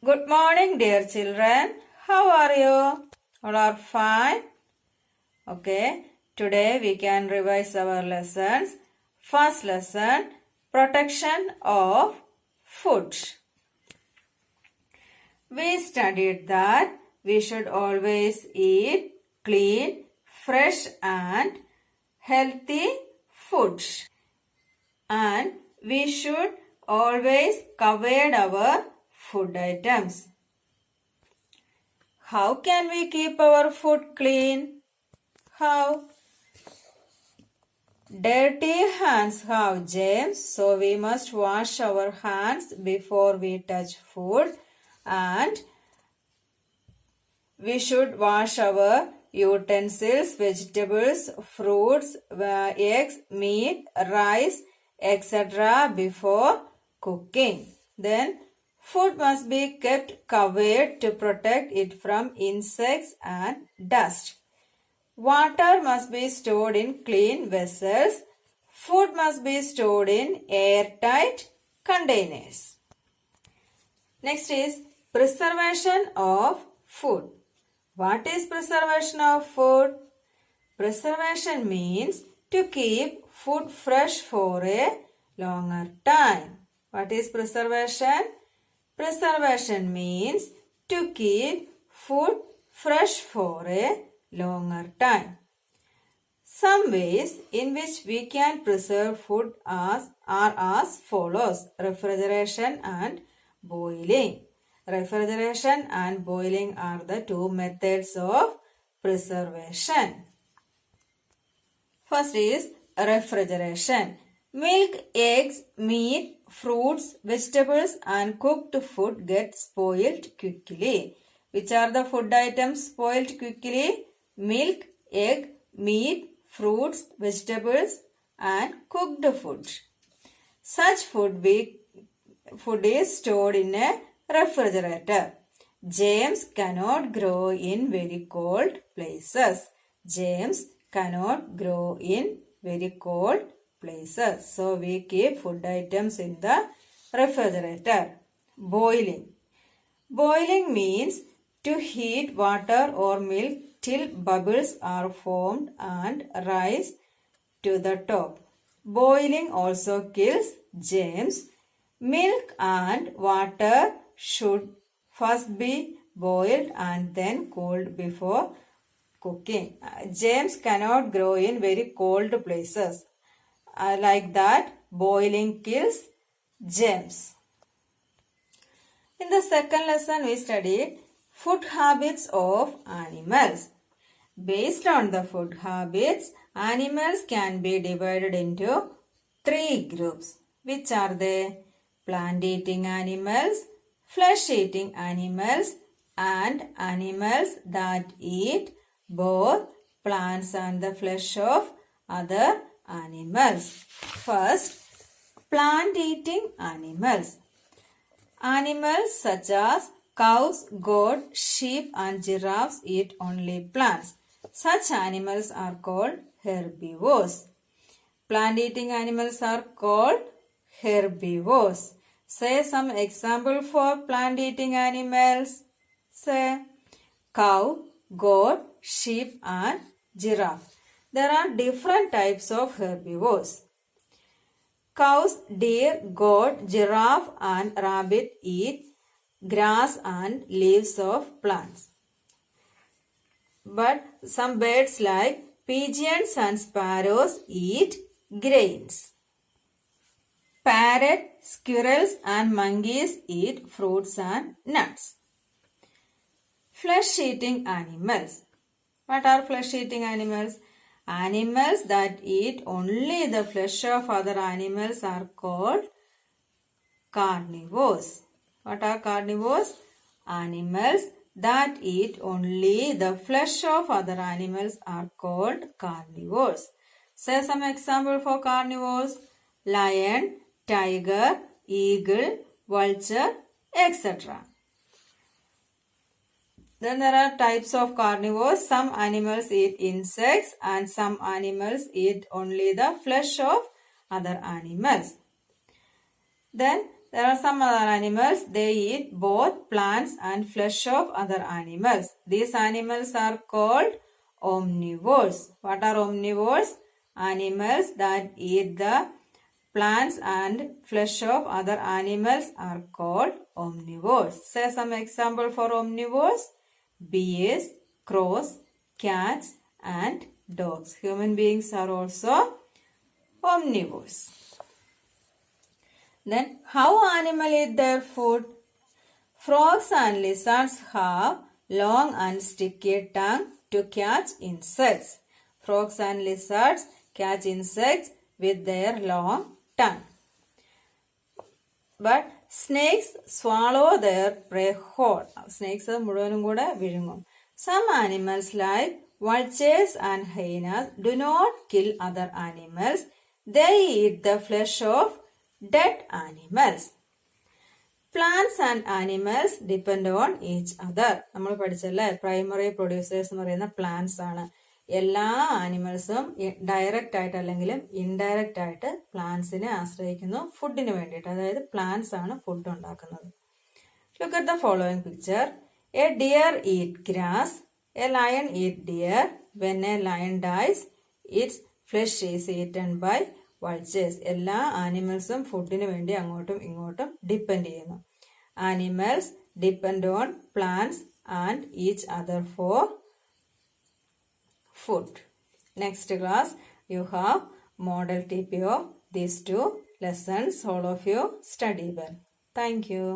Good morning, dear children. How are you? All are fine? Okay. Today we can revise our lessons. First lesson, protection of food. We studied that we should always eat clean, fresh and healthy food. And we should always cover our food items. How can we keep our food clean? How? Dirty hands have germs, so we must wash our hands before we touch food, and we should wash our utensils, vegetables, fruits, eggs, meat, rice, etc. before cooking. Then food must be kept covered to protect it from insects and dust. Water must be stored in clean vessels. Food must be stored in airtight containers. Next is preservation of food. What is preservation of food? Preservation means to keep food fresh for a longer time. What is preservation? Preservation means to keep food fresh for a longer time. Some ways in which we can preserve food are as follows: refrigeration and boiling. Refrigeration and boiling are the two methods of preservation. First is refrigeration. Milk, eggs, meat, fruits, vegetables and cooked food get spoiled quickly. Which are the food items spoiled quickly? Milk, egg, meat, fruits, vegetables and cooked food. Such food is stored in a refrigerator. Germs cannot grow in very cold places. Germs cannot grow in very cold places. So we keep food items in the refrigerator. Boiling. Boiling means to heat water or milk till bubbles are formed and rise to the top. Boiling also kills germs. Milk and water should first be boiled and then cooled before cooking. Germs cannot grow in very cold places. Like that, boiling kills germs. In the second lesson, we studied food habits of animals. Based on the food habits, animals can be divided into three groups. Which are they? Plant-eating animals, flesh-eating animals, and animals that eat both plants and the flesh of other animals. First, plant-eating animals. Animals such as cows, goats, sheep and giraffes eat only plants. Such animals are called herbivores. Plant-eating animals are called herbivores. Say some example for plant-eating animals. Say cow, goat, sheep and giraffe. There are different types of herbivores. Cows, deer, goat, giraffe and rabbit eat grass and leaves of plants. But some birds like pigeons and sparrows eat grains. Parrot, squirrels and monkeys eat fruits and nuts. Flesh-eating animals. What are flesh-eating animals? Animals that eat only the flesh of other animals are called carnivores. What are carnivores? Animals that eat only the flesh of other animals are called carnivores. Say some example for carnivores: lion, tiger, eagle, vulture, etc. Then there are types of carnivores. Some animals eat insects and some animals eat only the flesh of other animals. Then There are some other animals, they eat both plants and flesh of other animals. These animals are called omnivores. What are omnivores? Animals that eat the plants and flesh of other animals are called omnivores. Say some example for omnivores. Bees, crows, cats and dogs. Human beings are also omnivores. Then how animals eat their food? Frogs and lizards have long and sticky tongue to catch insects. Frogs and lizards catch insects with their long tongue. But snakes swallow their prey whole. Snakes മുഴുവനും കൂടെ വിഴുങ്ങും. Some animals like vultures and hyenas do not kill other animals. They eat the flesh of dead animals. Plants and animals depend on each other. നമ്മൾ പഠിച്ചല്ലേ primary producers എന്ന് പറയുന്ന plants ആണ്. എല്ലാ ആനിമൽസും direct ആയിട്ട് അല്ലെങ്കിലും indirect ആയിട്ട് പ്ലാന്റ്സിനെ ആശ്രയിക്കുന്നു ഫുഡിന് വേണ്ടിയിട്ട്. അതായത് പ്ലാന്റ്സ് ആണ് ഫുഡ് ഉണ്ടാക്കുന്നത്. Look at the following picture. A deer eat grass. A lion eat deer. When a lion dies its flesh is eaten by vultures. എല്ലാ ആനിമൽസും ഫുഡിന് വേണ്ടി അങ്ങോട്ടും ഇങ്ങോട്ടും ഡിപ്പെൻഡ് ചെയ്യുന്നു. Animals depend on plants and each other for food. Next class you have model TP of these two lessons. All of you study well. Thank you.